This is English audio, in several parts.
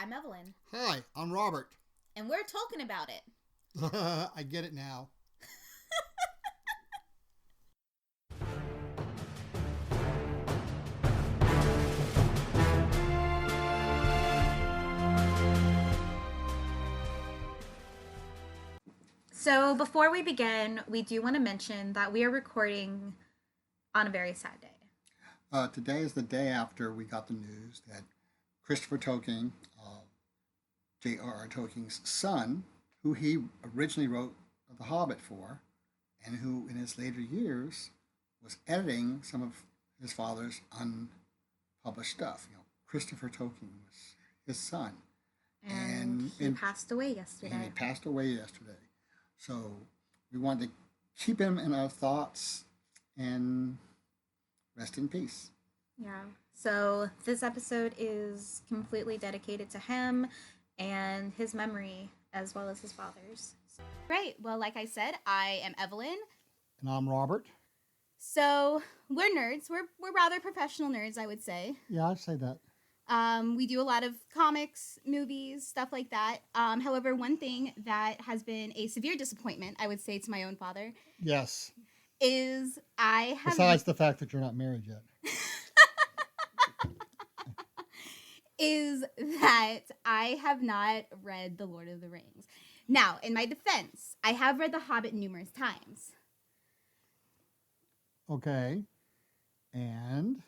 I'm Evelyn. Hi, I'm Robert. And we're talking about it. I get it now. So before we begin, we do want to mention that we are recording on a very sad day. Today is the day after we got the news that Christopher Tolkien, J.R.R. Tolkien's son, who he originally wrote The Hobbit for, and who in his later years was editing some of his father's unpublished stuff. Christopher Tolkien was his son. And he passed away yesterday. And he passed away yesterday. So we wanted to keep him in our thoughts and rest in peace. Yeah. So this episode is completely dedicated to him and his memory as well as his father's. Right. Well, like I said, I am Evelyn. And I'm Robert. So we're nerds. We're rather professional nerds, I would say. Yeah, I'd say that. We do a lot of comics, movies, stuff like that. However, one thing that has been a severe disappointment, I would say, to my own father. Yes. Is I have... Besides the fact that you're not married yet. is that I have not read The Lord of the Rings. Now, in my defense, I have read The Hobbit numerous times. Okay. And?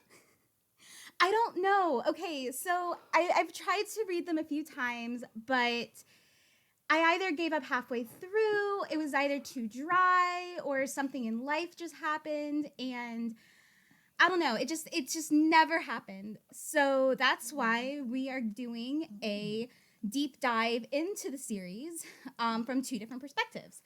I don't know. Okay, so I've tried to read them a few times, but I either gave up halfway through, it was either too dry, or something in life just happened, and I don't know, it just never happened. So that's why we are doing a deep dive into the series from two different perspectives.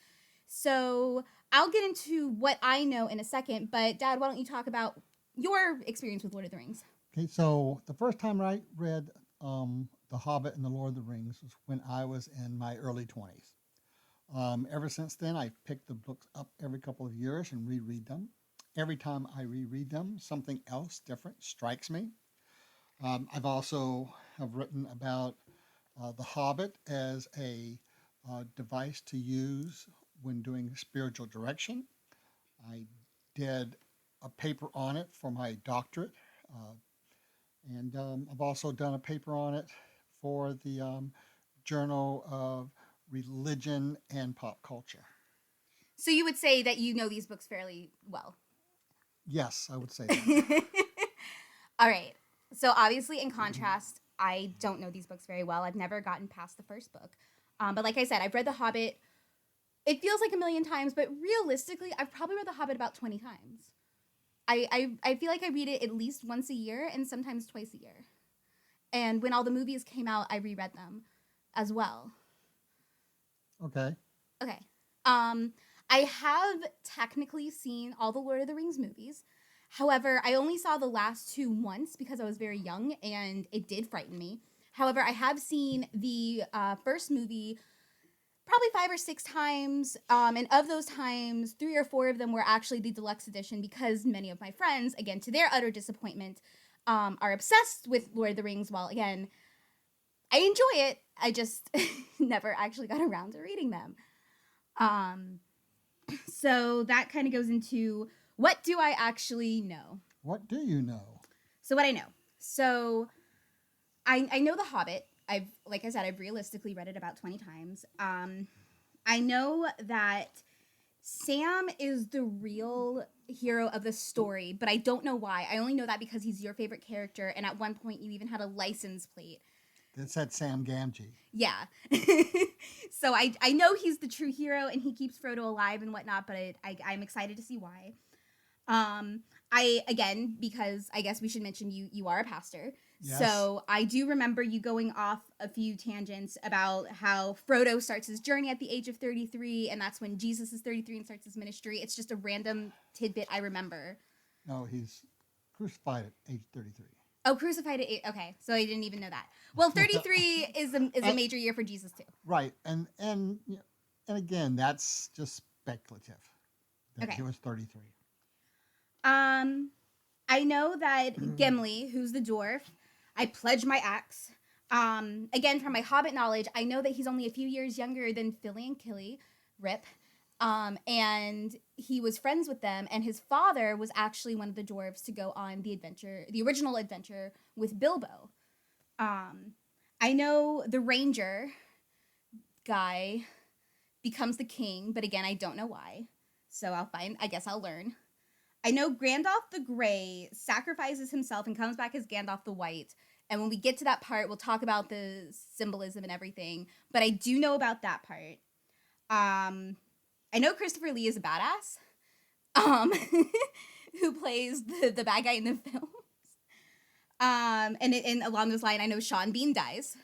So I'll get into what I know in a second, but Dad, why don't you talk about your experience with Lord of the Rings? Okay, so the first time I read The Hobbit and The Lord of the Rings was when I was in my early 20s. Ever since then, I picked the books up every couple of years and reread them. Every time I reread them, something else different strikes me. I've also have written about The Hobbit as a device to use when doing spiritual direction. I did a paper on it for my doctorate. And I've also done a paper on it for the Journal of Religion and Pop Culture. So you would say that you know these books fairly well? Yes, I would say that. All right. So obviously, in contrast, I don't know these books very well. I've never gotten past the first book. But like I said, I've read The Hobbit. It feels like a million times, but realistically, I've probably read The Hobbit about 20 times. I feel like I read it at least once a year and sometimes twice a year. And when all the movies came out, I reread them as well. Okay. I have technically seen all the Lord of the Rings movies. However, I only saw the last two once because I was very young and it did frighten me. However, I have seen the first movie probably 5 or 6 times, and of those times, 3 or 4 of them were actually the deluxe edition because many of my friends, again, to their utter disappointment, are obsessed with Lord of the Rings, while, again, I enjoy it. I just never actually got around to reading them. So that kind of goes into, what do I actually know? What do you know? So what I know. So I know The Hobbit. Like I said, I've realistically read it about 20 times. I know that Sam is the real hero of the story, but I don't know why. I only know that because he's your favorite character, and at one point you even had a license plate. That said Sam Gamgee. Yeah. So I know he's the true hero, and he keeps Frodo alive and whatnot, but I'm excited to see why. Because I guess we should mention you are a pastor. Yes. So I do remember you going off a few tangents about how Frodo starts his journey at the age of 33, and that's when Jesus is 33 and starts his ministry. It's just a random tidbit I remember. No, he's crucified at age 33. Oh, crucified at 8. Okay, so I didn't even know that. Well, 33 is a major year for Jesus too. Right, and again, that's just speculative that he was 33. I know that Gimli, who's the dwarf, I pledge my axe. Again, from my Hobbit knowledge, I know that he's only a few years younger than Philly and Killy, Rip. And he was friends with them, and his father was actually one of the dwarves to go on the adventure, the original adventure with Bilbo. Um, I know the ranger guy becomes the king, but again, I don't know why. So I guess I'll learn. I know Gandalf the Grey sacrifices himself and comes back as Gandalf the White. And when we get to that part, we'll talk about the symbolism and everything. But I do know about that part. Um, I know Christopher Lee is a badass. Um, who plays the bad guy in the film. And along those lines, I know Sean Bean dies.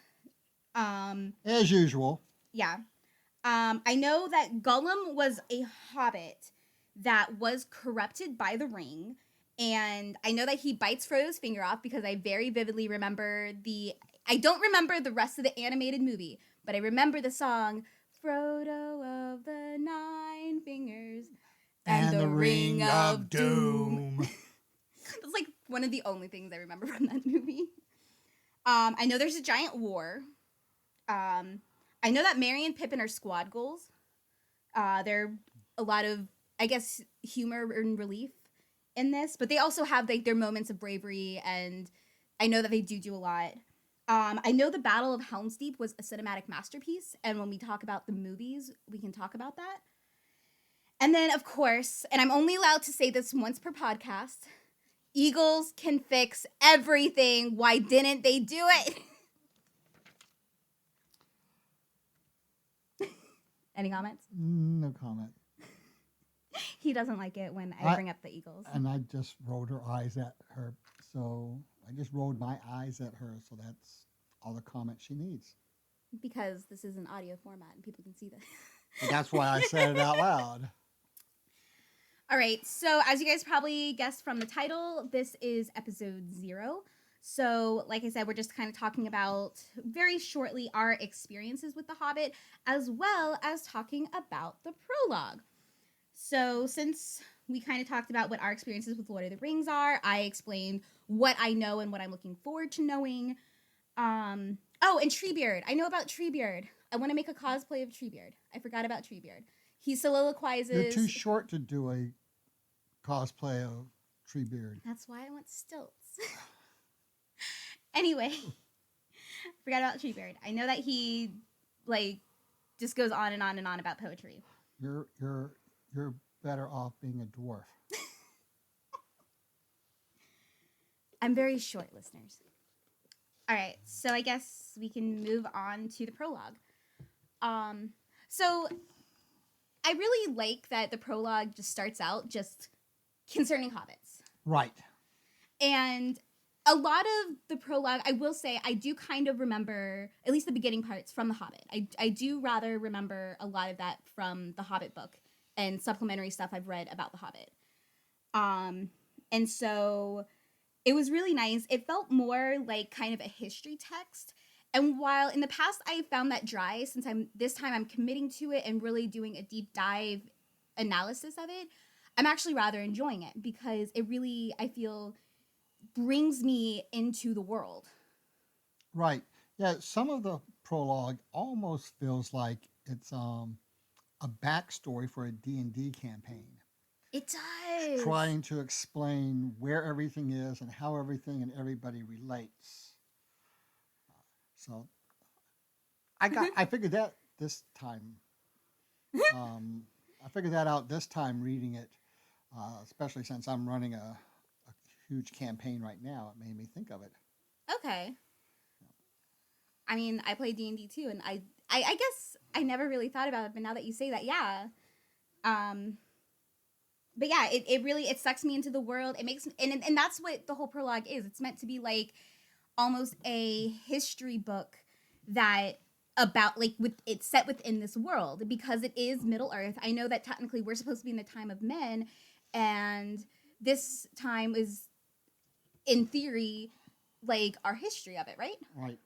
As usual. Yeah. I know that Gollum was a hobbit that was corrupted by the ring. And I know that he bites Frodo's finger off because I very vividly remember I don't remember the rest of the animated movie, but I remember the song Frodo of the Nine Fingers and the Ring of Doom. That's like one of the only things I remember from that movie. I know there's a giant war. I know that Merry and Pippin are squad goals. There are a lot of, I guess, humor and relief in this, but they also have like their moments of bravery, and I know that they do a lot. I know the Battle of Helm's Deep was a cinematic masterpiece, and when we talk about the movies, we can talk about that. And then, of course, and I'm only allowed to say this once per podcast, Eagles can fix everything. Why didn't they do it? Any comments? No comment. He doesn't like it when I bring up the Eagles. And I just rolled her eyes at her. So I just rolled my eyes at her. So that's all the comment she needs. Because this is an audio format and people can see this. But that's why I said it out loud. All right. So as you guys probably guessed from the title, this is episode 0. So, like I said, we're just kind of talking about very shortly our experiences with The Hobbit, as well as talking about the prologue. So, since we kind of talked about what our experiences with Lord of the Rings are, I explained what I know and what I'm looking forward to knowing. Oh, and Treebeard. I know about Treebeard. I want to make a cosplay of Treebeard. I forgot about Treebeard. He soliloquizes. You're too short to do a cosplay of Treebeard. That's why I want stilts. Anyway, forgot about Treebeard. I know that he just goes on and on and on about poetry. You're better off being a dwarf. I'm very short, listeners. All right, so I guess we can move on to the prologue. So I really like that the prologue just starts out just concerning hobbits. Right. And a lot of the prologue, I will say, I do kind of remember, at least the beginning parts, from The Hobbit. I do rather remember a lot of that from the Hobbit book and supplementary stuff I've read about The Hobbit. And so it was really nice. It felt more like kind of a history text. And while in the past I found that dry, since this time I'm committing to it and really doing a deep dive analysis of it, I'm actually rather enjoying it because it really, I feel, brings me into the world. Right. Yeah, some of the prologue almost feels like it's a backstory for a D&D campaign. It does. Trying to explain where everything is and how everything and everybody relates. So I figured that this time. I figured that out this time reading it, especially since I'm running a huge campaign right now. It made me think of it. Okay. I mean, I play D&D too, and I guess I never really thought about it, but now that you say that, yeah. But yeah, it really, it sucks me into the world. It makes, and that's what the whole prologue is. It's meant to be like almost a history book that about it's set within this world because it is Middle Earth. I know that technically we're supposed to be in the time of men, and this time is, in theory, like our history of it, right? Right.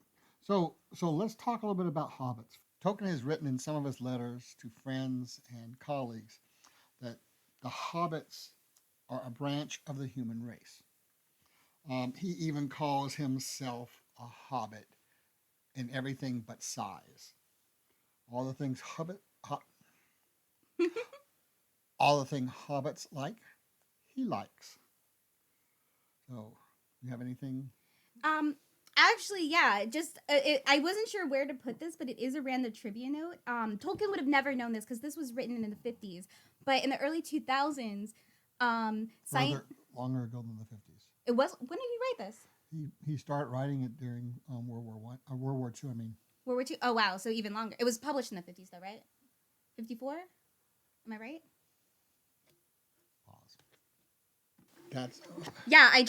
So let's talk a little bit about hobbits. Tolkien has written in some of his letters to friends and colleagues that the hobbits are a branch of the human race. He even calls himself a hobbit in everything but size. All the things all the things hobbits like, he likes. So, you have anything? Um, actually, yeah, just I wasn't sure where to put this, but it is a random trivia note. Tolkien would have never known this because this was written in the 50s, but in the early 2000s, science. Further, longer ago than the 50s. It was, when did he write this? He started writing it during World War II. I mean, World War II. Oh wow, so even longer. It was published in the 50s though, right? 54. Am I right? pause. That's Yeah, I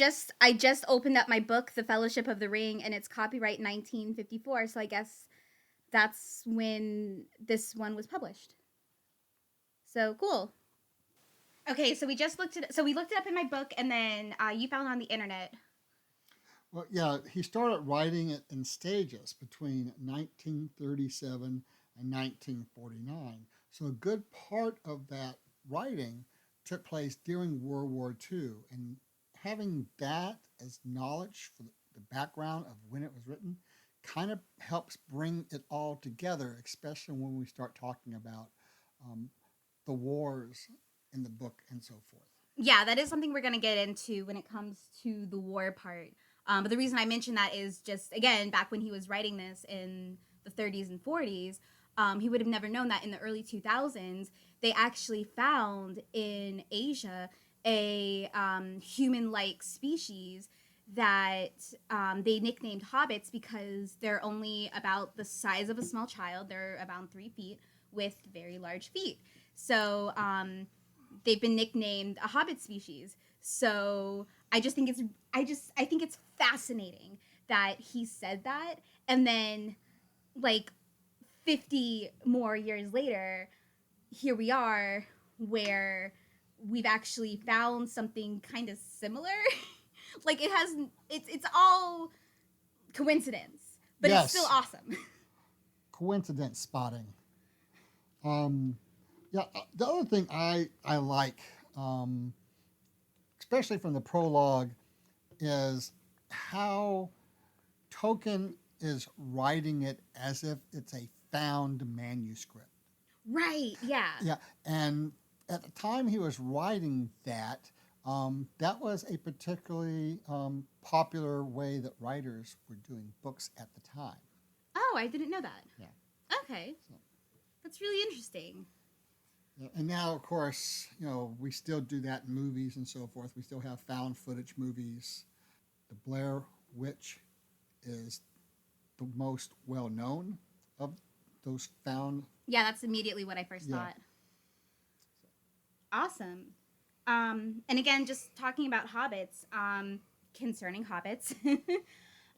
just opened up my book, The Fellowship of the Ring, and it's copyright 1954. So I guess that's when this one was published. So cool. Okay, so we just looked it. So we looked it up in my book, and then you found it on the internet. well, yeah. He started writing it in stages between 1937 and 1949. So a good part of that writing took place during World War II, and having that as knowledge for the background of when it was written kind of helps bring it all together, especially when we start talking about um, the wars in the book and so forth. Yeah, that is something we're gonna get into when it comes to the war part. But the reason I mentioned that is just again back when he was writing this in the 30s and 40s, he would have never known that in the early 2000s they actually found in Asia a human-like species that they nicknamed hobbits because they're only about the size of a small child. They're about 3 feet with very large feet. So they've been nicknamed a hobbit species. So I think it's fascinating that he said that, and then like 50 more years later, here we are where we've actually found something kind of similar. Like it has it's all coincidence, but it's still Yes, awesome. coincidence spotting. Um, yeah, the other thing I like, um, especially from the prologue, is how Tolkien is writing it as if it's a found manuscript. Right, yeah. Yeah, and at the time he was writing that, that was a particularly popular way that writers were doing books at the time. Oh, I didn't know that. Yeah. Okay. So, That's really interesting. yeah, and now, of course, we still do that in movies and so forth. We still have found footage movies. The Blair Witch is the most well known of those found. Yeah, that's immediately what I first Yeah. thought. Awesome. And again, just talking about hobbits, concerning hobbits,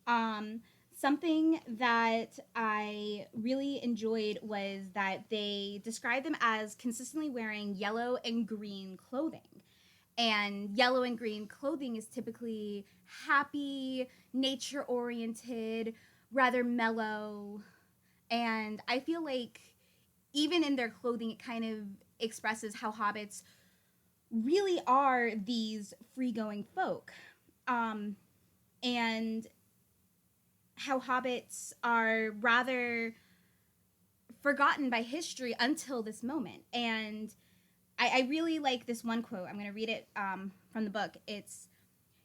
um, something that I really enjoyed was that they described them as consistently wearing yellow and green clothing. And yellow and green clothing is typically happy, nature oriented, rather mellow. And I feel like even in their clothing, it kind of expresses how hobbits really are these free going folk. Um, and how hobbits are rather forgotten by history until this moment. And I really like this one quote. I'm going to read it from the book. It's,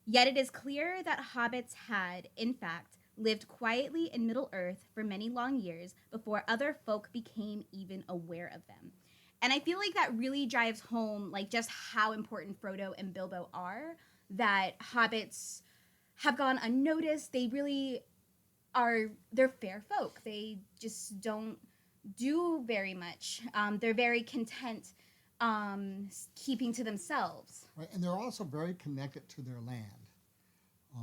"Yet it is clear that hobbits had, in fact, lived quietly in Middle Earth for many long years before other folk became even aware of them." And I feel like that really drives home like just how important Frodo and Bilbo are, that hobbits have gone unnoticed. They really are, they're fair folk. They just don't do very much. They're very content keeping to themselves. Right, and they're also very connected to their land,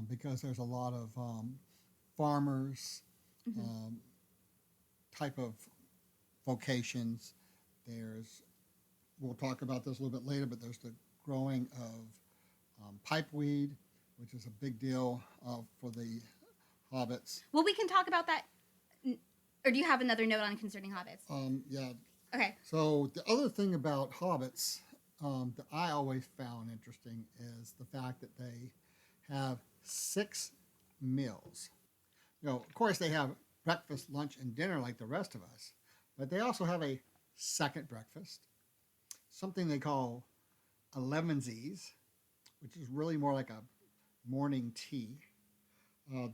because there's a lot of farmers Mm-hmm. um, type of vocations. There's We'll talk about this a little bit later, but there's the growing of pipeweed, which is a big deal for the hobbits. Well, we can talk about that. Or do you have another note on concerning hobbits? Yeah. Okay. So the other thing about hobbits that I always found interesting is the fact that they have 6 meals. Of course, they have breakfast, lunch, and dinner like the rest of us, but they also have a second breakfast, something they call a lemonsies, which is really more like a morning tea.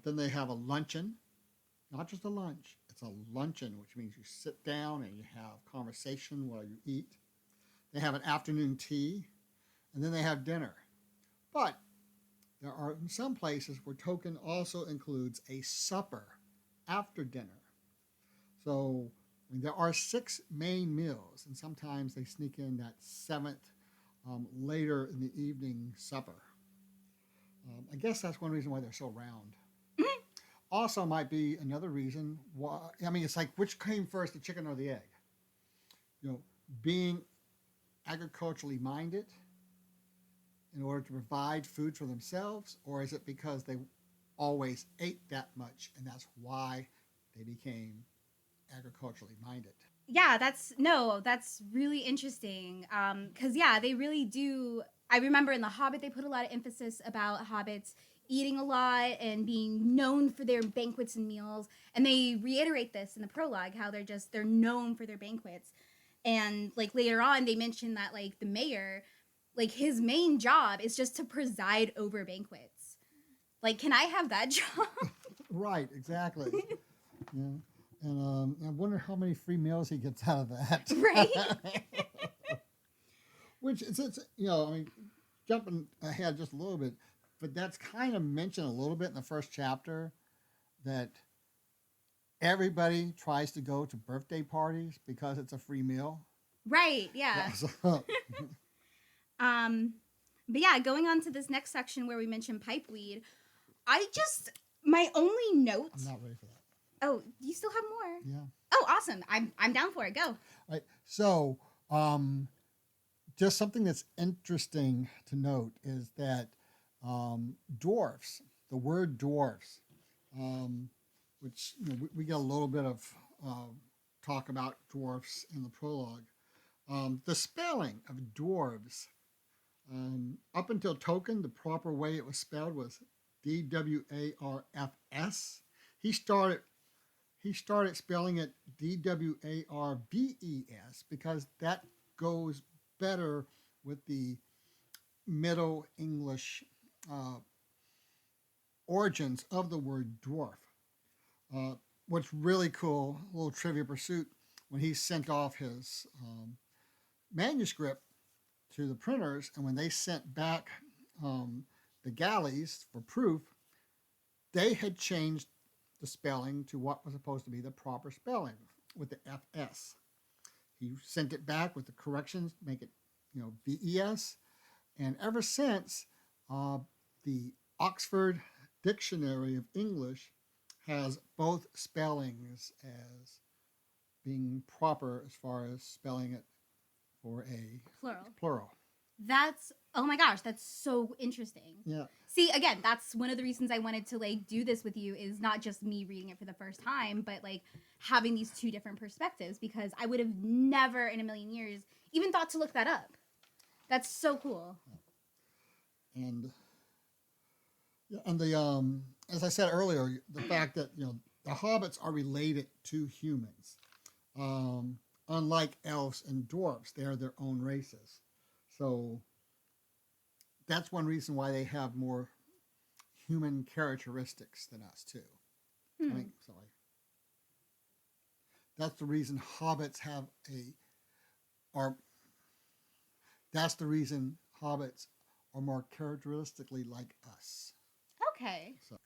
Then they have a luncheon, not just a lunch, it's a luncheon, which means you sit down and you have conversation while you eat. They have an afternoon tea, and then they have dinner. But there are some places where token also includes a supper after dinner. So there are six main meals, and sometimes they sneak in that seventh later in the evening supper. I guess that's one reason why they're so round. Also, might be another reason why. I mean, it's like which came first, the chicken or the egg? You know, being agriculturally minded in order to provide food for themselves, or is it because they always ate that much and that's why they became agriculturally minded? Yeah, that's really interesting. Cause yeah, they really do. I remember in The Hobbit they put a lot of emphasis about hobbits eating a lot and being known for their banquets and meals. And they reiterate this in the prologue, how they're known for their banquets. And like later on they mention that like the mayor, like his main job is just to preside over banquets. Like, can I have that job? Right, exactly. Yeah. And I wonder how many free meals he gets out of that. Right? Which it's I mean, jumping ahead just a little bit, but that's kind of mentioned a little bit in the first chapter that everybody tries to go to birthday parties because it's a free meal. Right, yeah. Yeah, so, Um, but yeah, going on to this next section where we mentioned pipeweed, my only note. I'm not ready for that. Oh, you still have more? Yeah. Oh, awesome! I'm down for it. Go. Right. So, just something that's interesting to note is that dwarfs, the word dwarfs, which we get a little bit of talk about dwarfs in the prologue. The spelling of dwarves, up until Tolkien, the proper way it was spelled was Dwarfs. He started he started spelling it Dwarbes because that goes better with the Middle English uh, origins of the word dwarf. Uh, what's really cool, a little trivia pursuit, when he sent off his manuscript to the printers, and when they sent back the galleys for proof, they had changed the spelling to what was supposed to be the proper spelling with the FS. He sent it back with the corrections, make it, VES, and ever since, the Oxford Dictionary of English has both spellings as being proper as far as spelling it for a plural. That's oh my gosh, that's so interesting. Yeah. See, again, that's one of the reasons I wanted to like do this with you is not just me reading it for the first time, but like having these two different perspectives because I would have never in a million years even thought to look that up. That's so cool. And the as I said earlier, the fact that the hobbits are related to humans, unlike elves and dwarfs, they are their own races. So that's one reason why they have more human characteristics than us too. I mean, sorry. That's the reason hobbits have that's the reason hobbits are more characteristically like us. Okay. So.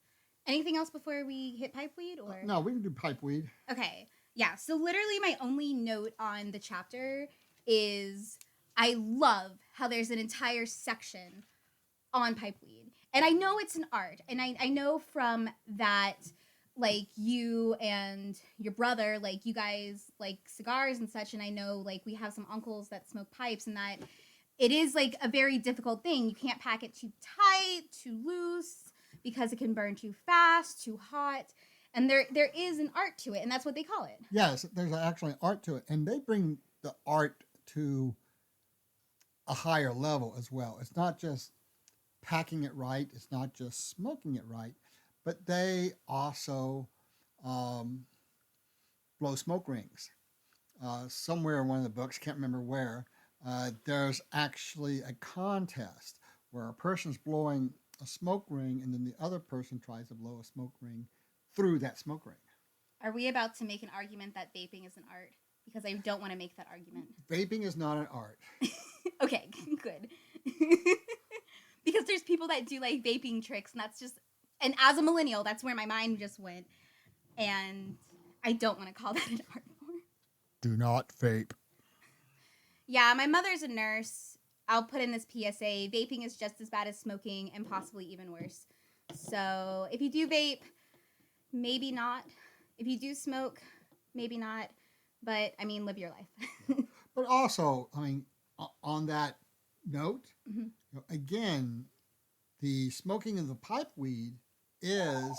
Anything else before we hit pipeweed or no, we can do pipeweed. Okay. Yeah, so literally my only note on the chapter is I love how there's an entire section on pipeweed. And I know it's an art. And I know from that, like, you and your brother, like, you guys like cigars and such. And I know, like, we have some uncles that smoke pipes and that it is, like, a very difficult thing. You can't pack it too tight, too loose, because it can burn too fast, too hot. And there is an art to it, and that's what they call it. Yes, there's actually an art to it. And they bring the art to a higher level as well. It's not just packing it right. It's not just smoking it right. But they also blow smoke rings. Somewhere in one of the books, can't remember where, there's actually a contest where a person's blowing a smoke ring and then the other person tries to blow a smoke ring through that smoke ring. Are we about to make an argument that vaping is an art? Because I don't want to make that argument. Vaping is not an art. Okay, good. Because there's people that do like vaping tricks, and that's just, and as a millennial, that's where my mind just went. And I don't want to call that an art form. Do not vape. Yeah, my mother's a nurse. I'll put in this PSA. Vaping is just as bad as smoking and possibly even worse. So if you do vape, maybe not. If you do smoke, maybe not. But, I mean, live your life. But also, I mean, on that note, Mhm. again, the smoking of the pipe weed is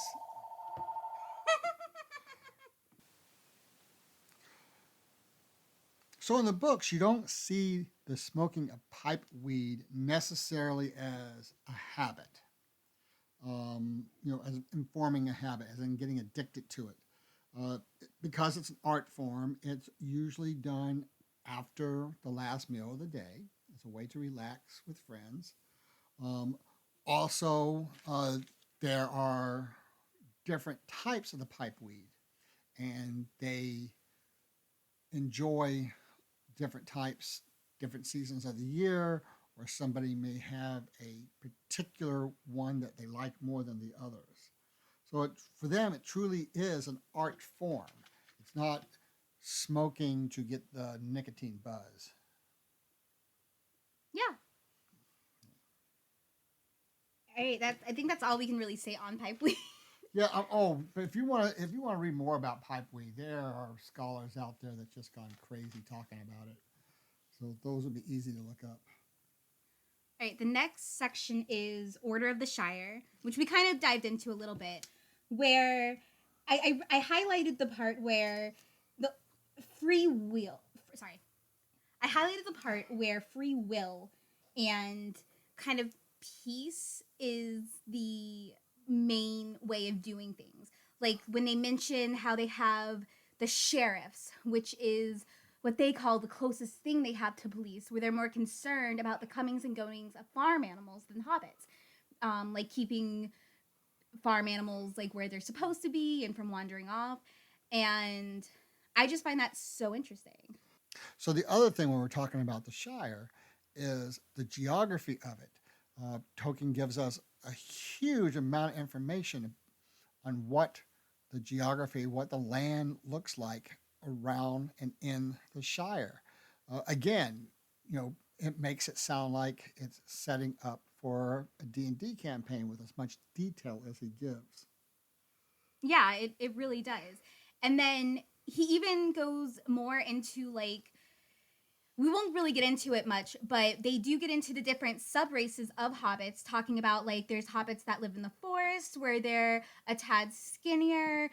so in the books you don't see the smoking of pipe weed necessarily as a habit, as informing a habit, as in getting addicted to it. Uh, because it's an art form, it's usually done after the last meal of the day. It's a way to relax with friends. Um, Also, there are different types of the pipe weed, and they enjoy different types, different seasons of the year, or somebody may have a particular one that they like more than the others. So for them, it truly is an art form. It's not smoking to get the nicotine buzz. Yeah. All right, I think that's all we can really say on pipe weed. Yeah. But if you want to read more about pipeweed, there are scholars out there that just gone crazy talking about it. So those would be easy to look up. All right, the next section is Order of the Shire, which we kind of dived into a little bit, where I highlighted the part where the free will. Sorry, I highlighted the part where free will and kind of peace is the main way of doing things. Like when they mention how they have the sheriffs, which is what they call the closest thing they have to police, where they're more concerned about the comings and goings of farm animals than hobbits. Like keeping farm animals like where they're supposed to be and from wandering off. And I just find that so interesting. So the other thing when we're talking about the Shire is the geography of it. Tolkien gives us a huge amount of information on what the geography, what the land looks like around and in the Shire. Again, it makes it sound like it's setting up for a D&D campaign with as much detail as he gives. Yeah, it really does. And then he even goes more into like, we won't really get into it much, but they do get into the different sub races of hobbits, talking about like there's hobbits that live in the forest where they're a tad skinnier.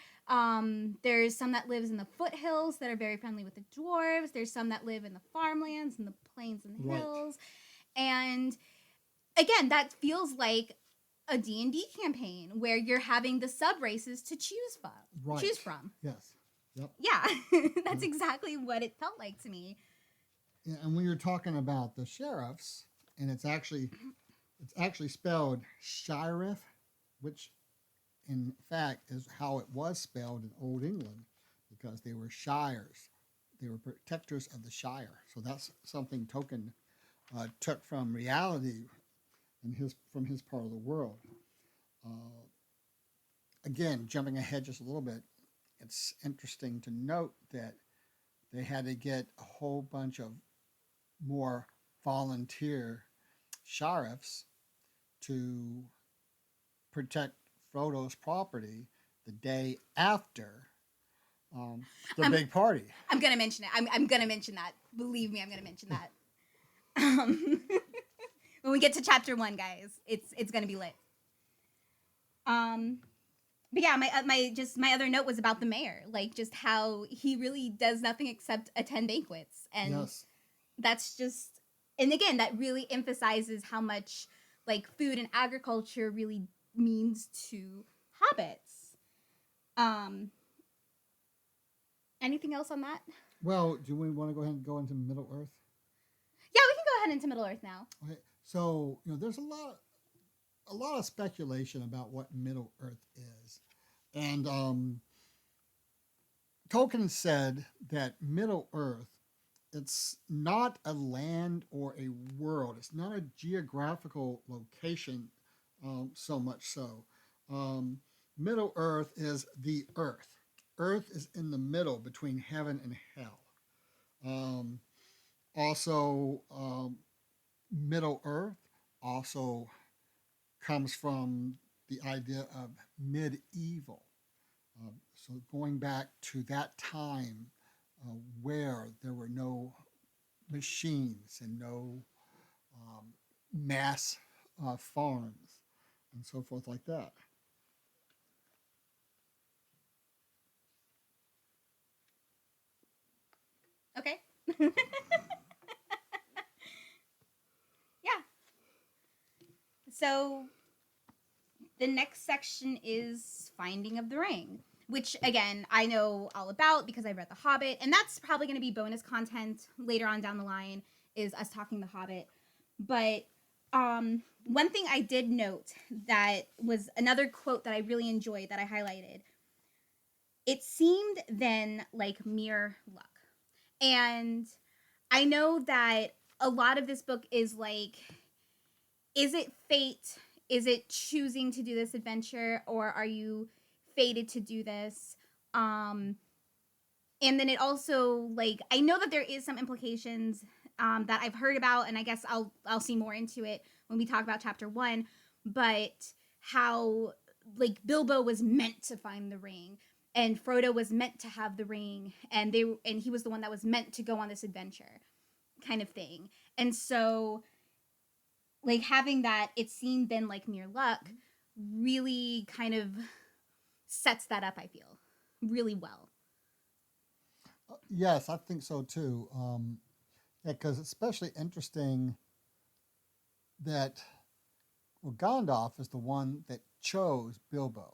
There's some that lives in the foothills that are very friendly with the dwarves. There's some that live in the farmlands and the plains and the Right. hills. And again, that feels like a D&D campaign where you're having the sub races to choose from. Right. Choose from. Yes. Yep. Yeah, that's exactly what it felt like to me. Yeah, and when you're talking about the sheriffs, and it's actually spelled sheriff, which in fact is how it was spelled in Old England, because they were shires, they were protectors of the shire. So that's something Tolkien took from reality in from his part of the world. Uh, Again, jumping ahead just a little bit, it's interesting to note that they had to get a whole bunch of more volunteer sheriffs to protect Frodo's property the day after big party. I'm gonna mention it. I'm gonna mention that. Believe me, I'm gonna mention that. Um, when we get to chapter 1, guys, it's gonna be lit. But yeah, my other note was about the mayor, like just how he really does nothing except attend banquets, and Yes. that's just, and again, that really emphasizes how much like food and agriculture really means to hobbits. Um, Anything else on that? Well, do we want to go ahead and go into Middle Earth? Yeah, we can go ahead into Middle Earth now. Okay. So there's a lot of speculation about what Middle Earth is, and Tolkien said that Middle Earth, it's not a land or a world. It's not a geographical location, so much so. Um, Middle Earth is the Earth. Earth is in the middle between heaven and hell. Um, also, Middle Earth also comes from the idea of medieval. So going back to that time where there were no machines and no mass farms and so forth like that. Okay. Yeah. So the next section is Finding of the Ring, which again I know all about because I read The Hobbit, and that's probably going to be bonus content later on down the line. Is us talking The Hobbit, but one thing I did note that was another quote that I really enjoyed that I highlighted. It seemed then like mere luck, and I know that a lot of this book is like, is it fate? Is it choosing to do this adventure, or are you fated to do this? Um, and then it also, like, I know that there is some implications that I've heard about, and I guess I'll see more into it when we talk about chapter 1. But how, like, Bilbo was meant to find the ring, and Frodo was meant to have the ring, and he was the one that was meant to go on this adventure, kind of thing. And so, like, having that, it seemed then like mere luck, really kind of sets that up, I feel, really well. Yes, I think so too. Yeah, because it's especially interesting that Gandalf is the one that chose Bilbo,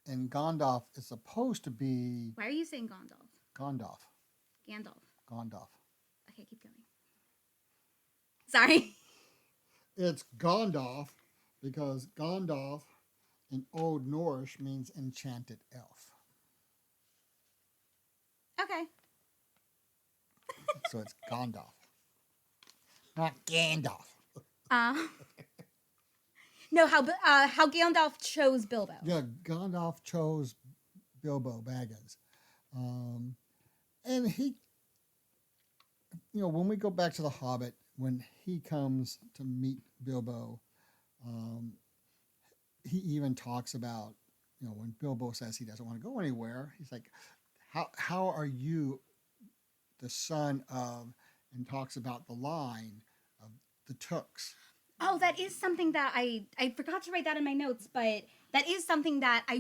and Gandalf is supposed to be Why are you saying Gondalf? Gandalf. Gandalf. Gandalf. Okay, keep going. Sorry. It's Gandalf because Gandalf in Old Norse means enchanted elf. Okay. So it's Gandalf, not Gandalf. Um, no, how Gandalf chose Bilbo. Yeah, Gandalf chose Bilbo Baggins. Um, and he, when we go back to The Hobbit, when he comes to meet Bilbo, um, he even talks about, when Bilbo says he doesn't want to go anywhere, he's like, how are you the son of, and talks about the line of the Tooks. Oh, that is something that I forgot to write that in my notes, but that is something that I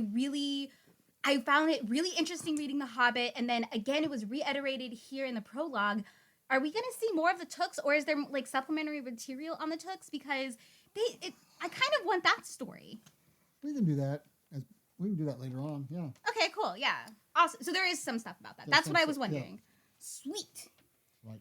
found it really interesting reading The Hobbit, and then again it was reiterated here in the prologue. Are we going to see more of the Tooks, or is there like supplementary material on the Tooks? Because I kind of want that story. We can do that. We can do that later on. Yeah. Okay, cool. Yeah, awesome. So there is some stuff about that. There's That's some what I was stuff, yeah. wondering. Sweet. Right.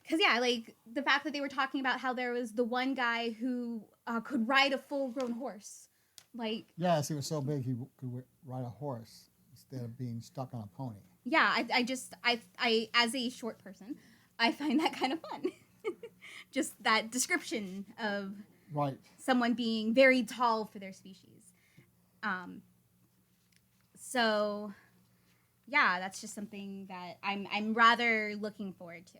Because yeah, like the fact that they were talking about how there was the one guy who could ride a full-grown horse, like Yes, he was so big he could ride a horse instead of being stuck on a pony. yeah, I as a short person, I find that kind of fun. Just that description of Right. someone being very tall for their species. So yeah, that's just something that I'm rather looking forward to.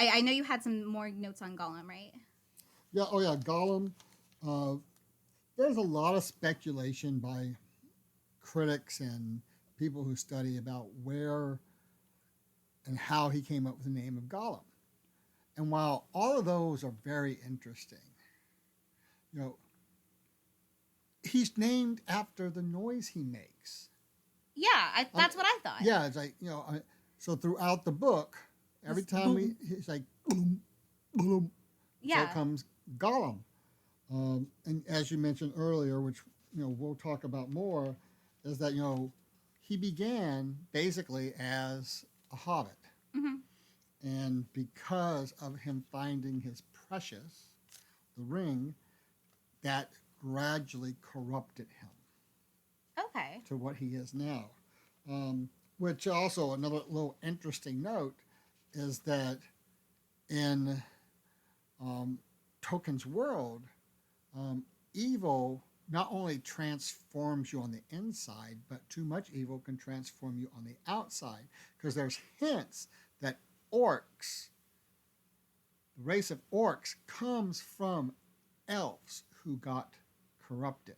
I know you had some more notes on Gollum, right? Yeah. Oh yeah, Gollum. Uh, there's a lot of speculation by critics and people who study about where and how he came up with the name of Gollum. And while all of those are very interesting, you know, he's named after the noise he makes. Yeah, that's what I thought. Yeah, it's like, so throughout the book, every time he's like, boom, boom, Yeah. so comes Gollum. And as you mentioned earlier, which we'll talk about more, is that he began basically as a hobbit, Hmm. and because of him finding his precious, the ring, that gradually corrupted him Okay. to what he is now. Which also another little interesting note is that in um, Tolkien's world, evil not only transforms you on the inside, but too much evil can transform you on the outside. Because there's hints that orcs, the race of orcs, comes from elves who got corrupted.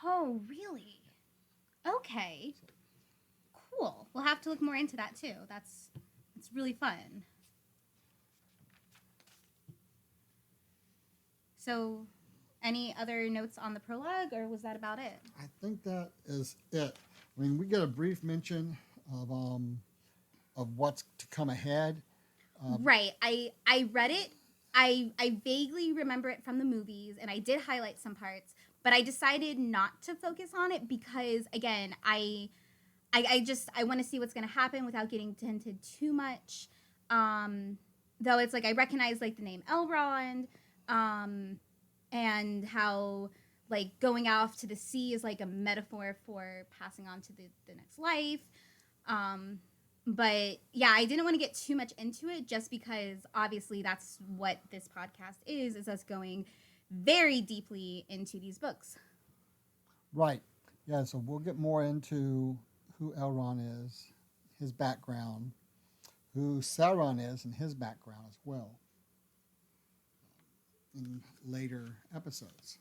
Oh, really? Okay. Cool. We'll have to look more into that too. That's really fun. So, any other notes on the prologue, or was that about it? I think that is it. I mean, we get a brief mention of what's to come ahead. Right. I read it. I vaguely remember it from the movies, and I did highlight some parts, but I decided not to focus on it because, again, I want to see what's going to happen without getting tinted too much. Um, though it's like I recognize like the name Elrond, um, and how like going off to the sea is like a metaphor for passing on to the next life. Um, but yeah, I didn't want to get too much into it just because obviously that's what this podcast is us going very deeply into these books. Right. Yeah, so we'll get more into who Elrond is, his background, who Sauron is, and his background as well in later episodes.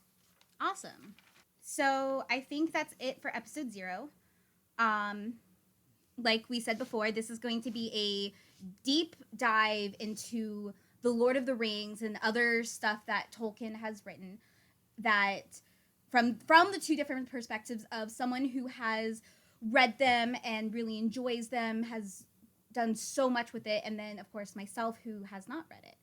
Awesome. So I think that's it for episode 0. Um, like we said before, this is going to be a deep dive into the Lord of the Rings and other stuff that Tolkien has written that from the two different perspectives of someone who has read them and really enjoys them, has done so much with it, and then of course myself who has not read it.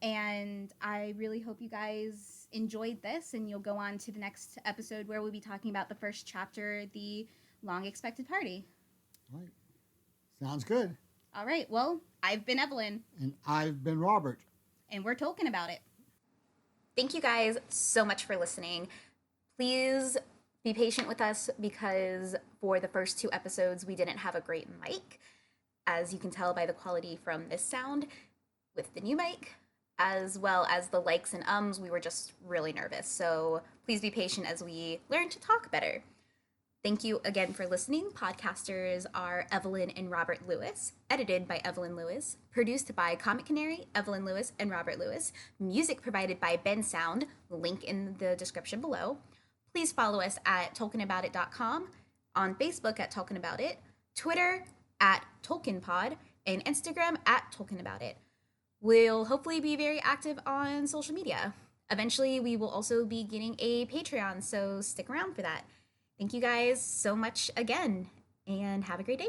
And I really hope you guys enjoyed this, and you'll go on to the next episode where we'll be talking about the first chapter, the long expected party. Right. Sounds good. All right, well, I've been Evelyn. And I've been Robert. And we're talking about it. Thank you guys so much for listening. Please be patient with us because for the first 2 episodes, we didn't have a great mic, as you can tell by the quality from this sound with the new mic, as well as the likes and ums. We were just really nervous. So please be patient as we learn to talk better. Thank you again for listening. Podcasters are Evelyn and Robert Lewis, edited by Evelyn Lewis, produced by Comic Canary, Evelyn Lewis, and Robert Lewis, music provided by Ben Sound, link in the description below. Please follow us at tolkienaboutit.com, on Facebook at Tolkien About It, Twitter at TolkienPod, and Instagram at Tolkien About It. We'll hopefully be very active on social media. Eventually, we will also be getting a Patreon, so stick around for that. Thank you guys so much again, and have a great day.